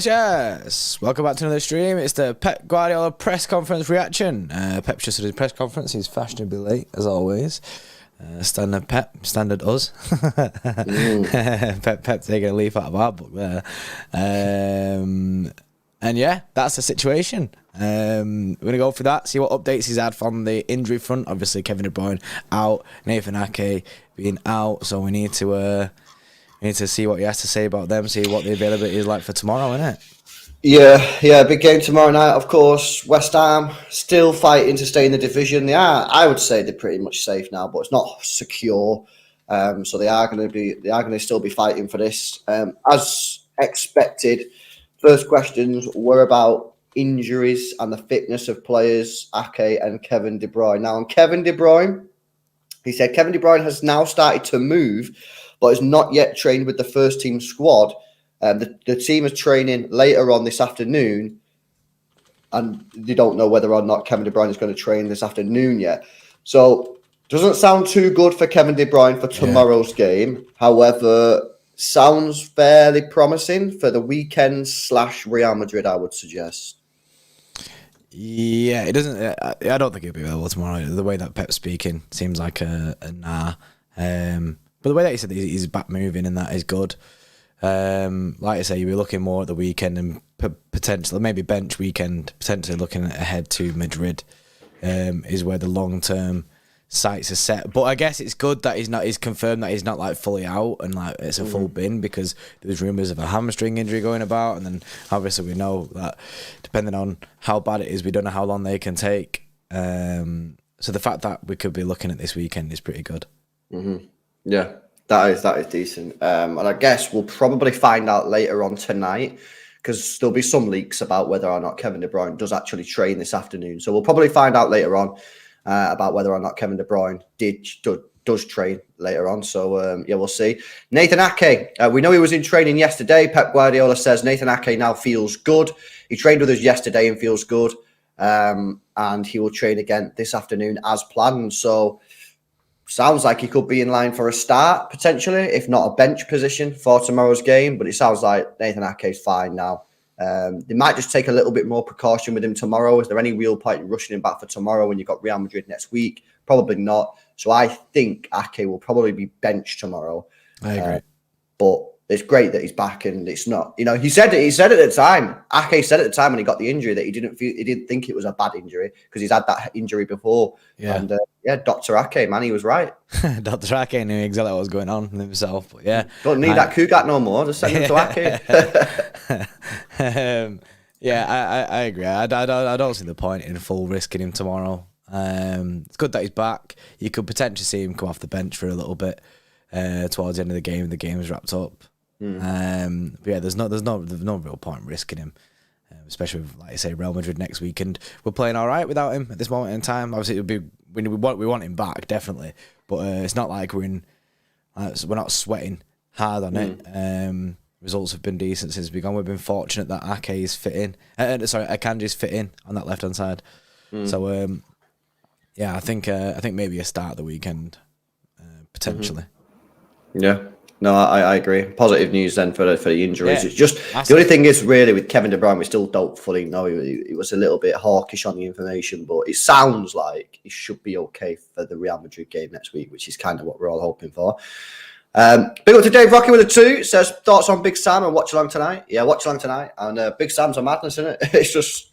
Yes. Welcome back to another stream. It's the Pep Guardiola press conference reaction. Pep's just at his press conference. He's fashionably late, as always. Standard Pep, standard us. Pep taking a leaf out of our book there. And yeah, that's the situation. We're going to go for that, see what updates he's had from the injury front. Obviously, Kevin De Bruyne out, Nathan Ake being out, so we need to see what he has to say about them, see what the availability is like for tomorrow, innit? Yeah, big game tomorrow night, of course. West Ham still fighting to stay in the division. They are, I would say, they're pretty much safe now, but it's not secure. So they are going to still be fighting for this. As expected, first questions were about injuries and the fitness of players, Ake and Kevin De Bruyne. Now, on Kevin De Bruyne, he said Kevin De Bruyne has now started to move, but is not yet trained with the first team squad. The team is training later on this afternoon, and they don't know whether or not Kevin De Bruyne is going to train this afternoon yet. So, doesn't sound too good for Kevin De Bruyne for tomorrow's game. However, sounds fairly promising for the weekend / Real Madrid, I would suggest. Yeah, it doesn't. I don't think he'll be available tomorrow. The way that Pep's speaking seems like a nah. But the way that he said he's back moving and that is good. Like I say, you'll be looking more at the weekend and potentially maybe bench weekend, potentially looking ahead to Madrid is where the long-term sights are set. But I guess it's good that he's confirmed that he's not like fully out and like it's a full bin, because there's rumours of a hamstring injury going about, and then obviously we know that depending on how bad it is, we don't know how long they can take. So the fact that we could be looking at this weekend is pretty good. Mm-hmm. Yeah, that is decent. And I guess we'll probably find out later on tonight, because there'll be some leaks about whether or not Kevin De Bruyne does actually train this afternoon. So we'll probably find out later on about whether or not Kevin De Bruyne does train later on. So, we'll see. Nathan Ake, we know he was in training yesterday. Pep Guardiola says Nathan Ake now feels good. He trained with us yesterday and feels good. And he will train again this afternoon as planned. So, sounds like he could be in line for a start, potentially, if not a bench position for tomorrow's game. But it sounds like Nathan Ake's fine now. They might just take a little bit more precaution with him tomorrow. Is there any real point in rushing him back for tomorrow when you've got Real Madrid next week? Probably not. So I think Ake will probably be benched tomorrow. I agree. But it's great that he's back, and it's not. He said at the time. Ake said at the time when he got the injury that he didn't think it was a bad injury because he's had that injury before. Yeah. And Dr. Ake, man, he was right. Dr. Ake knew exactly what was going on himself. But yeah, don't need that Kugat no more. Just send him to Ake. I agree. I don't see the point in full risking him tomorrow. It's good that he's back. You could potentially see him come off the bench for a little bit towards the end of the game. The game's wrapped up. But yeah, there's no real point in risking him, especially with, like I say, Real Madrid next week, and we're playing all right without him at this moment in time. Obviously, we want him back definitely, but it's not like we're not sweating hard on it. Results have been decent since we've gone. We've been fortunate that Ake is fit in. Akanji's fit in on that left hand side. So I think maybe a start of the weekend potentially. Yeah. No, I agree. Positive news then for the injuries. Yeah, it's just the only thing is really with Kevin De Bruyne, we still don't fully know. He was a little bit hawkish on the information, but it sounds like he should be okay for the Real Madrid game next week, which is kind of what we're all hoping for. Big up to Dave Rocky with a 2. Says thoughts on Big Sam and watch along tonight. Yeah, watch along tonight. And Big Sam's a madness, isn't it? It's just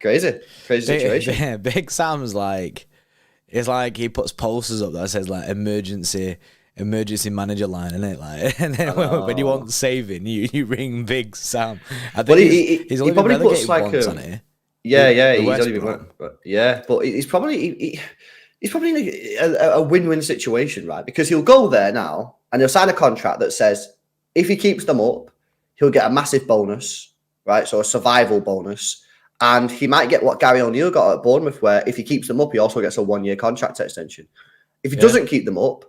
crazy situation. Yeah, Big Sam's it's like he puts posters up that says like emergency manager line, isn't it? Like, and then when you want saving, you ring Big Sam. I think he's only been relegated once on it. Yeah, he's only been but he's probably in a win-win situation, right? Because he'll go there now and he'll sign a contract that says if he keeps them up, he'll get a massive bonus, right? So a survival bonus. And he might get what Gary O'Neill got at Bournemouth, where if he keeps them up, he also gets a 1-year contract extension. If he doesn't keep them up,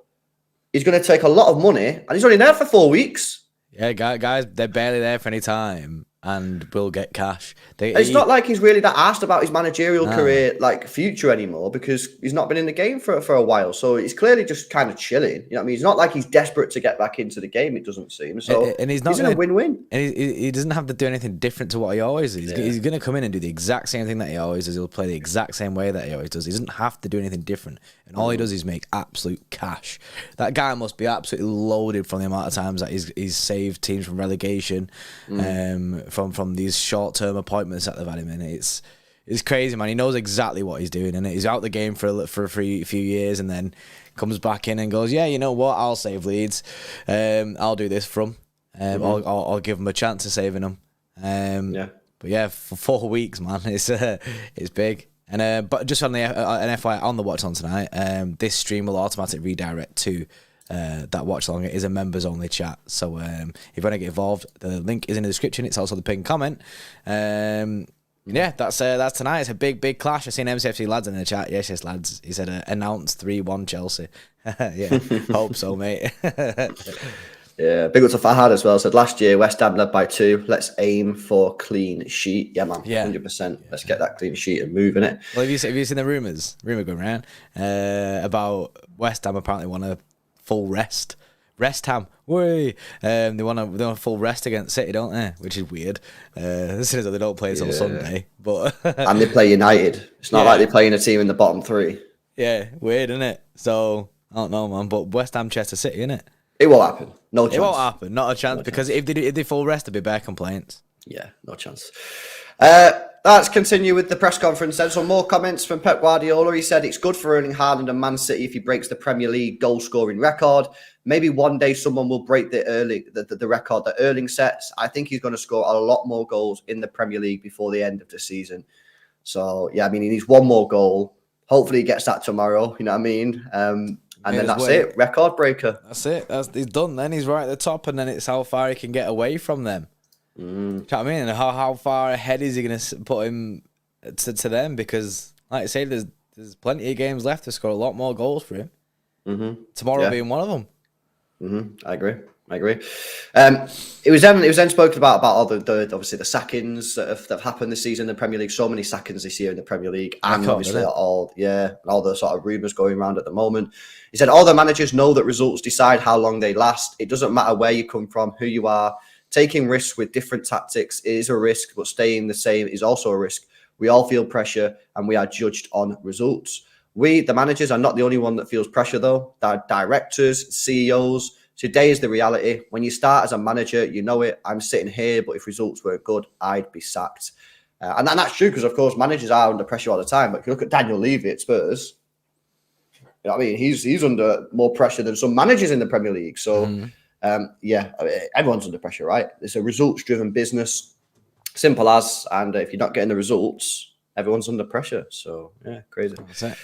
he's going to take a lot of money, and he's only there for 4 weeks. Yeah, guys, they're barely there for any time, and will get cash. It's not like he's really that asked about his managerial career, future anymore, because he's not been in the game for a while. So he's clearly just kind of chilling. You know what I mean? It's not like he's desperate to get back into the game. It doesn't seem so. And he's in a win-win. And he doesn't have to do anything different to what he always is. Yeah. He's going to come in and do the exact same thing that he always does. He'll play the exact same way that he always does. He doesn't have to do anything different. And all he does is make absolute cash. That guy must be absolutely loaded from the amount of times that he's saved teams from relegation, from these short-term appointments that they've had him in. It's crazy, man. He knows exactly what he's doing, and he's out the game for a few years, and then comes back in and goes, yeah, you know what? I'll save Leeds. I'll do this from. I'll give him a chance of saving them. But yeah, for 4 weeks, man, it's big. And but just on the FYI on the watch on tonight, this stream will automatically redirect to that watch along. It is a members only chat, so if you want to get involved, the link is in the description. It's also the pinned comment. That's tonight. It's a big clash. I've seen MCFC lads in the chat. Yes, lads. He said announced 3-1 Chelsea. Yeah, hope so, mate. Yeah, big up to Fahad as well. Said last year West Ham led by 2. Let's aim for clean sheet. Yeah, man. 100%. Let's get that clean sheet and move in it. Well, have you seen the rumor going around about West Ham apparently want a full rest? Rest Ham, way. They want a full rest against City, don't they? Which is weird. As soon as they don't play until Sunday, but and they play United. It's not like they're playing a team in the bottom 3. Yeah, weird, isn't it? So I don't know, man. But West Ham, Chester City, innit? It won't happen. No chance. It won't happen. Not a chance. Because if they full rest, there'd be bare complaints. Yeah, no chance. Let's continue with the press conference then. Some more comments from Pep Guardiola. He said it's good for Erling Haaland and Man City if he breaks the Premier League goal-scoring record. Maybe one day someone will break the record that Erling sets. I think he's going to score a lot more goals in the Premier League before the end of the season. So, yeah, I mean, he needs one more goal. Hopefully he gets that tomorrow, you know what I mean? And then that's it. Record breaker. That's it. He's done then. He's right at the top, and then it's how far he can get away from them. Do you know what I mean? And how far ahead is he going to put him to them? Because, like I say, there's plenty of games left to score a lot more goals for him. Tomorrow being one of them. I agree. It was then spoken about all the obviously the sackings that have happened this season in the Premier League. So many sackings this year in the Premier League, and obviously all the sort of rumours going around at the moment. He said all the managers know that results decide how long they last. It doesn't matter where you come from, who you are. Taking risks with different tactics is a risk, but staying the same is also a risk. We all feel pressure, and we are judged on results. We, the managers, are not the only one that feels pressure, though. There are directors, CEOs. Today is the reality. When you start as a manager, you know it. I'm sitting here, but if results weren't good, I'd be sacked. And that's true because, of course, managers are under pressure all the time. But if you look at Daniel Levy at Spurs, you know what I mean? He's under more pressure than some managers in the Premier League. So, everyone's under pressure, right? It's a results-driven business. Simple as. And if you're not getting the results, everyone's under pressure. So, yeah, crazy. That's it.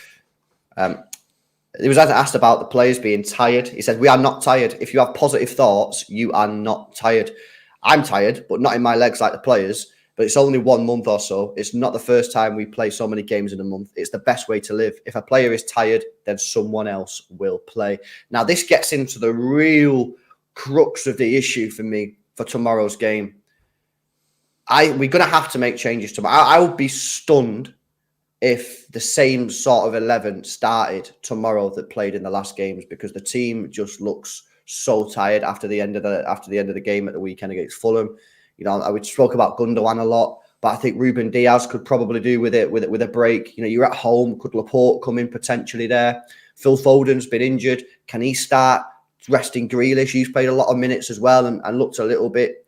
He was asked about the players being tired. He said, "We are not tired. If you have positive thoughts, you are not tired. I'm tired, but not in my legs like the players. But it's only 1 month or so. It's not the first time we play so many games in a month. It's the best way to live. If a player is tired, then someone else will play." Now, this gets into the real crux of the issue for me for tomorrow's game. We're going to have to make changes tomorrow. I would be stunned if the same sort of 11 started tomorrow that played in the last games, because the team just looks so tired after the end of the game at the weekend against Fulham. You know, we spoke about Gundogan a lot, but I think Ruben Diaz could probably do with a break. You know, you're at home. Could Laporte come in potentially there? Phil Foden's been injured. Can he start resting Grealish? He's played a lot of minutes as well and looked a little bit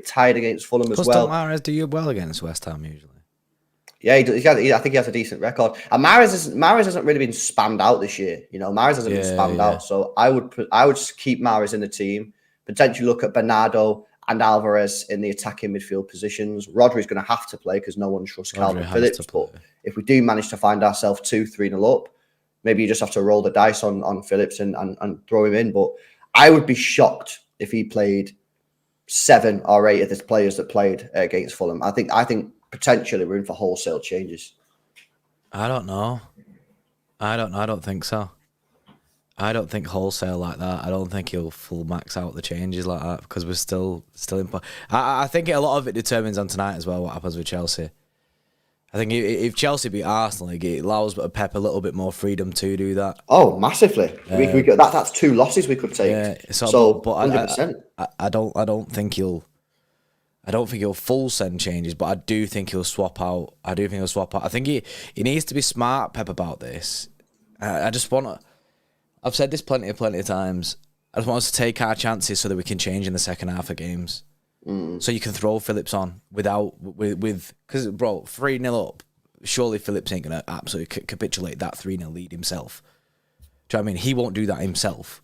tired against Fulham as well. Mahrez do you well against West Ham usually? Yeah, I think he has a decent record. And Mahrez hasn't really been spammed out this year. You know, Mahrez hasn't been spammed out. So I would keep Mahrez in the team. Potentially look at Bernardo and Alvarez in the attacking midfield positions. Rodri's going to have to play because no one trusts Calvin Phillips. But if we do manage to find ourselves 2-3-0 up, maybe you just have to roll the dice on Phillips and throw him in. But I would be shocked if he played 7 or 8 of the players that played against Fulham. I think potentially we're in for wholesale changes. I don't know. I don't think so. I don't think wholesale like that. I don't think he'll full max out the changes like that because we're still in. I think a lot of it determines on tonight as well what happens with Chelsea. I think if Chelsea beat Arsenal, it allows Pep a little bit more freedom to do that. Oh, massively! We could, that's 2 losses we could take. Yeah, but 100%. I don't think he'll full send changes, but I do think he'll swap out. I think he needs to be smart, Pep, about this. I've said this plenty of times. I just want us to take our chances so that we can change in the second half of games. So you can throw Phillips on because, bro, 3-0 up, surely Phillips ain't going to absolutely capitulate that 3-0 lead himself. Do you know what I mean? He won't do that himself.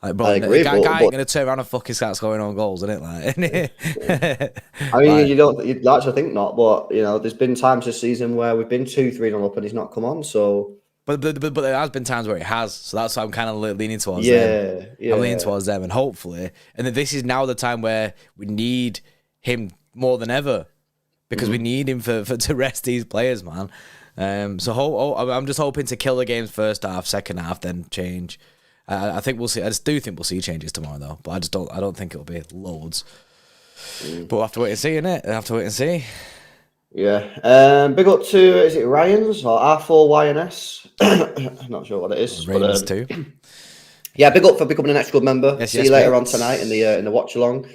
Like, bro, the guy ain't going to turn around and fucking start scoring on goals, isn't it? Like, I mean, you'd like to think not, but, you know, there's been times this season where we've been 2-3-0 up and he's not come on, so... But there has been times where it has, so that's why I'm kind of leaning towards them. Yeah. I'm leaning towards them, and hopefully, and this is now the time where we need him more than ever, because we need him to rest these players, man. So I'm just hoping to kill the games first half, second half, then change. I think we'll see. I just do think we'll see changes tomorrow, though. But I don't think it'll be loads. But we'll have to wait and see, innit? We'll have to wait and see. Yeah. Big up to, is it Ryan's or R4YNS? Not sure what it is. Ravens too. Yeah, big up for becoming an Xtra Club member. See you later on please. tonight in the watch along.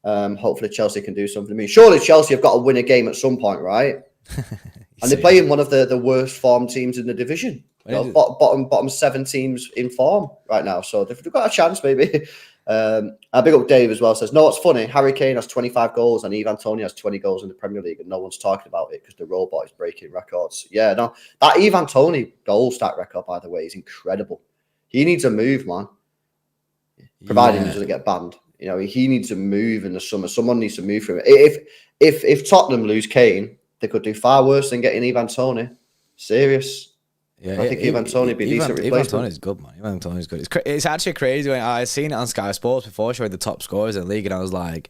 Hopefully Chelsea can do something. I mean, surely Chelsea have got to win a game at some point, right? And they're playing one of the worst form teams in the division. Bottom 7 teams in form right now. So they've got a chance, maybe. Big up Dave as well, says, no, it's funny. Harry Kane has 25 goals and Yves Antonio has 20 goals in the Premier League and no one's talking about it because the robot is breaking records. Yeah, no, that Yves Antonio goal stat record, by the way, is incredible. He needs a move, man. Providing he doesn't get banned. You know, he needs to move in the summer. Someone needs to move for him. If Tottenham lose Kane, they could do far worse than getting Yves Antonio. Serious. Yeah, I think Yves Antonio would be a decent replacement. Yves Antonio's good, man. Yves Antonio's good. It's actually crazy. When I seen it on Sky Sports before, showing the top scorers in the league, and I was like,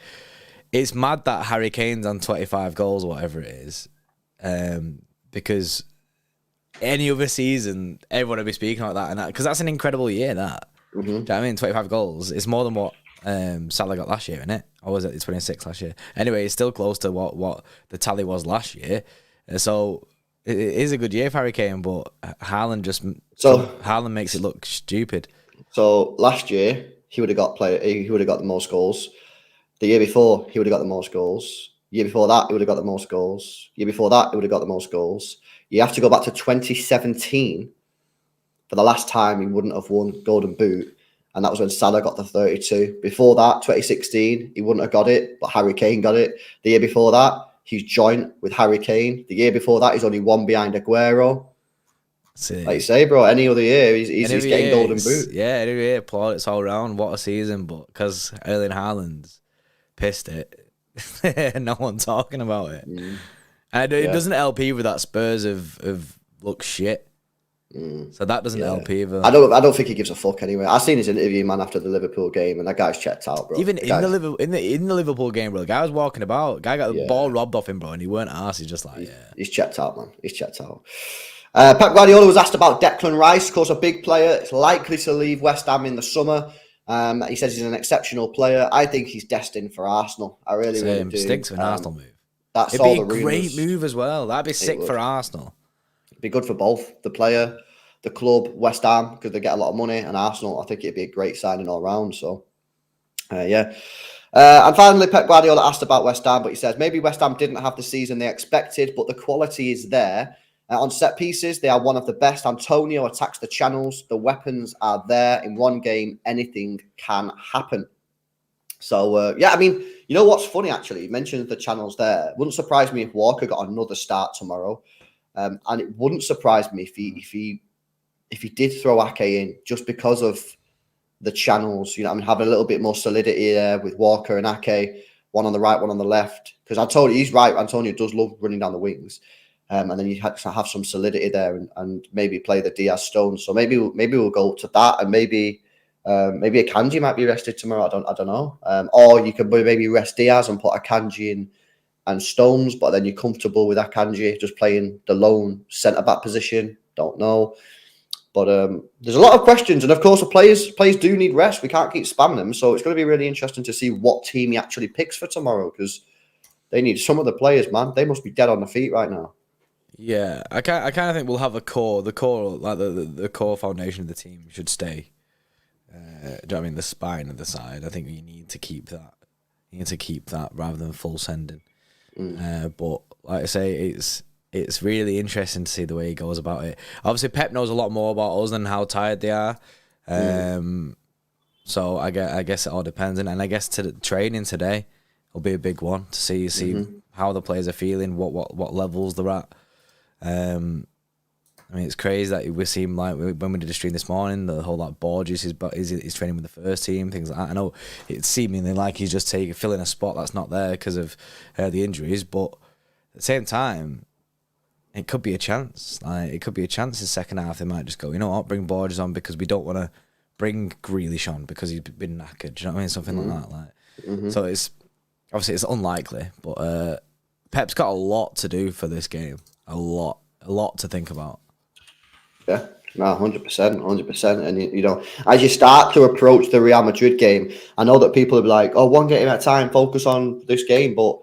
it's mad that Harry Kane's on 25 goals or whatever it is, because any other season, everyone would be speaking like that, and because that's an incredible year. That, do you know what I mean? 25 goals. It's more than what Salah got last year, isn't it? Or was it 26 last year? Anyway, it's still close to what the tally was last year. So it is a good year for Harry Kane, but Haaland makes it look stupid. So last year he would have got the most goals. The year before he would have got the most goals. Year before that he would have got the most goals. Year before that he would have got the most goals. You have to go back to 2017 for the last time he wouldn't have won Golden Boot, and that was when Salah got the 32. Before that, 2016, he wouldn't have got it, but Harry Kane got it. The year before that, he's joint with Harry Kane. The year before that, he's only one behind Aguero. Like you say, bro, any other year, he's getting Golden Boot. Yeah, every year, plaudits all around. What a season, but because Erling Haaland's pissed it, no one's talking about it. And it doesn't help either that Spurs have looked shit. So that doesn't help either. I don't think he gives a fuck anyway. I seen his interview, man, after the Liverpool game, and that guy's checked out, bro. Even in the Liverpool game, bro, the guy was walking about. Guy got the ball robbed off him, bro, and he weren't arsed. He's just like, he's checked out, man. He's checked out. Pep Guardiola was asked about Declan Rice, of course, a big player. It's likely to leave West Ham in the summer. He says he's an exceptional player. I think he's destined for Arsenal. I really do. Stinks of an Arsenal move. That's It'd all be the a rumours. great move as well. That'd be sick for Arsenal. It'd be good for both the player, the club, West Ham, because they get a lot of money, and Arsenal. I think it'd be a great signing all round. So, And finally, Pep Guardiola asked about West Ham, but he says maybe West Ham didn't have the season they expected, but the quality is there. On set pieces, they are one of the best. Antonio attacks the channels. The weapons are there. In one game, anything can happen. So, I mean, you know what's funny, actually? You mentioned the channels there. Wouldn't surprise me if Walker got another start tomorrow. And it wouldn't surprise me if he did throw Ake in just because of the channels. You know, I mean, having a little bit more solidity there with Walker and Ake, one on the right, one on the left. Because I told you, he's right. Antonio does love running down the wings. And then you have to have some solidity there and maybe play the Diaz Stones. So maybe we'll go to that, and maybe Akanji might be rested tomorrow. I don't know. Or you could maybe rest Diaz and put Akanji in and Stones, but then you're comfortable with Akanji just playing the lone centre back position. Don't know. But there's a lot of questions, and of course the players do need rest. We can't keep spamming them, so it's going to be really interesting to see what team he actually picks for tomorrow, because they need some of the players, man. They must be dead on the feet right now. Yeah, I kind of think we'll have the core, like the core foundation of the team should stay. Do you know what I mean? The spine of the side. I think you need to keep that. You need to keep that rather than full sending. But like I say, it's really interesting to see the way he goes about it. Obviously, Pep knows a lot more about us than how tired they are. So I guess it all depends, and I guess training today will be a big one to see how the players are feeling, what levels they're at. I mean, it's crazy that we seem like when we did a stream this morning, the whole like Borges is training with the first team, things like that. I know it's seemingly like he's just filling a spot that's not there because of the injuries, but at the same time, it could be a chance. Like, it could be a chance in the second half. They might just go, you know what, bring Borges on because we don't want to bring Grealish on because he's been knackered. Do you know what I mean? Something like that. Like, so it's obviously it's unlikely, but Pep's got a lot to do for this game. A lot to think about. Yeah, no, 100%. And you know, as you start to approach the Real Madrid game, I know that people are like, "Oh, one game at a time, focus on this game," but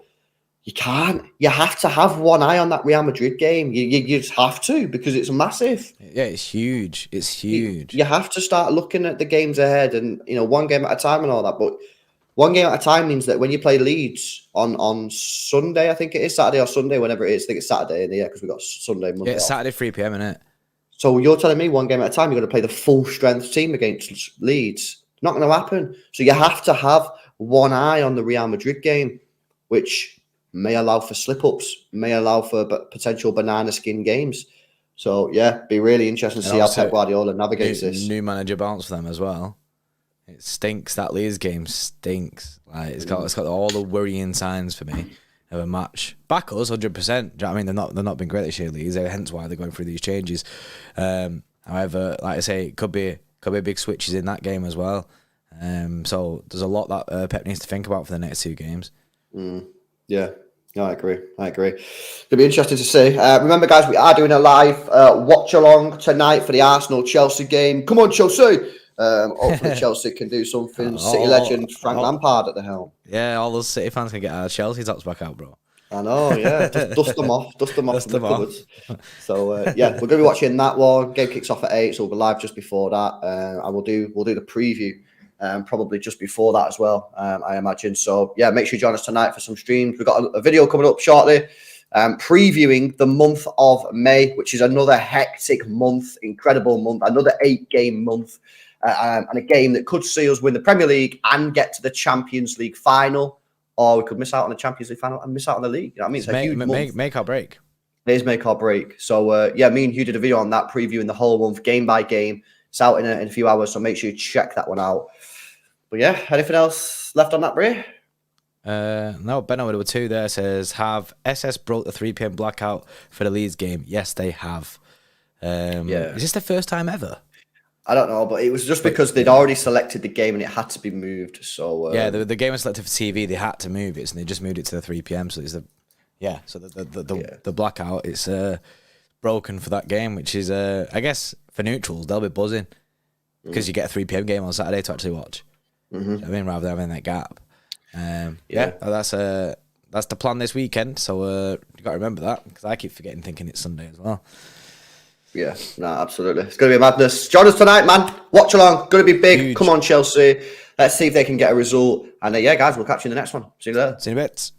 you can't. You have to have one eye on that Real Madrid game. You just have to, because it's massive. Yeah, it's huge. It's huge. You have to start looking at the games ahead, and you know, one game at a time and all that. But one game at a time means that when you play Leeds on Sunday, I think it is Saturday or Sunday, whenever it is. I think it's Saturday in the year because we've got Sunday, Monday. Yeah, it's off. Saturday 3 p.m. isn't it? So you're telling me one game at a time, you're going to play the full strength team against Leeds? Not going to happen. So you have to have one eye on the Real Madrid game, which may allow for slip-ups, may allow for potential banana skin games. So yeah, be really interesting to see how Pep Guardiola navigates this. New manager bounce for them as well. It stinks. That Leeds game stinks. Like it's got all the worrying signs for me of a match. Back us 100%. Do you know what I mean? They're not been great this year, Leeds. Hence why they're going through these changes. However, like I say, it could be big switches in that game as well. So there's a lot that Pep needs to think about for the next two games. Yeah, No, I agree. It'll be interesting to see. Remember, guys, we are doing a live watch along tonight for the Arsenal Chelsea game. Come on, Chelsea! Hopefully, Chelsea can do something. City legend Frank Lampard at the helm. Yeah, all those City fans can get our Chelsea tops back out, bro. I know, yeah. Just dust them off Dust from the them off. cupboards. So yeah, we're going to be watching that one. Game kicks off at 8, so we'll be live just before that, and we'll do the preview. Probably just before that as well, I imagine. So yeah, make sure you join us tonight for some streams. We've got a video coming up shortly, previewing the month of May, which is another hectic month, incredible month, another 8-game month, and a game that could see us win the Premier League and get to the Champions League final, or we could miss out on the Champions League final and miss out on the league. You know what I mean? It's a huge month. Make or break. It is make or break. So yeah, me and Hugh did a video on that, previewing the whole month, game by game. It's out in a few hours, so make sure you check that one out. But yeah, anything else left on that, Bray? No, Benno with 2 there says, have SS broke the 3 p.m. blackout for the Leeds game? Yes, they have. Yeah. Is this the first time ever? I don't know, but it was just because they'd already selected the game and it had to be moved. So yeah, the game was selected for TV. They had to move it, and they just moved it to the 3 p.m. So it's the blackout. It's broken for that game, which is I guess for neutrals they'll be buzzing because you get a 3 p.m. game on Saturday to actually watch. Mm-hmm. I mean, rather than having that gap. That's the plan this weekend. So you got to remember that because I keep forgetting, thinking it's Sunday as well. Yeah, no, absolutely. It's going to be a madness. Join us tonight, man. Watch along. Going to be big. Huge. Come on, Chelsea. Let's see if they can get a result. And yeah, guys, we'll catch you in the next one. See you later. See you in a bit.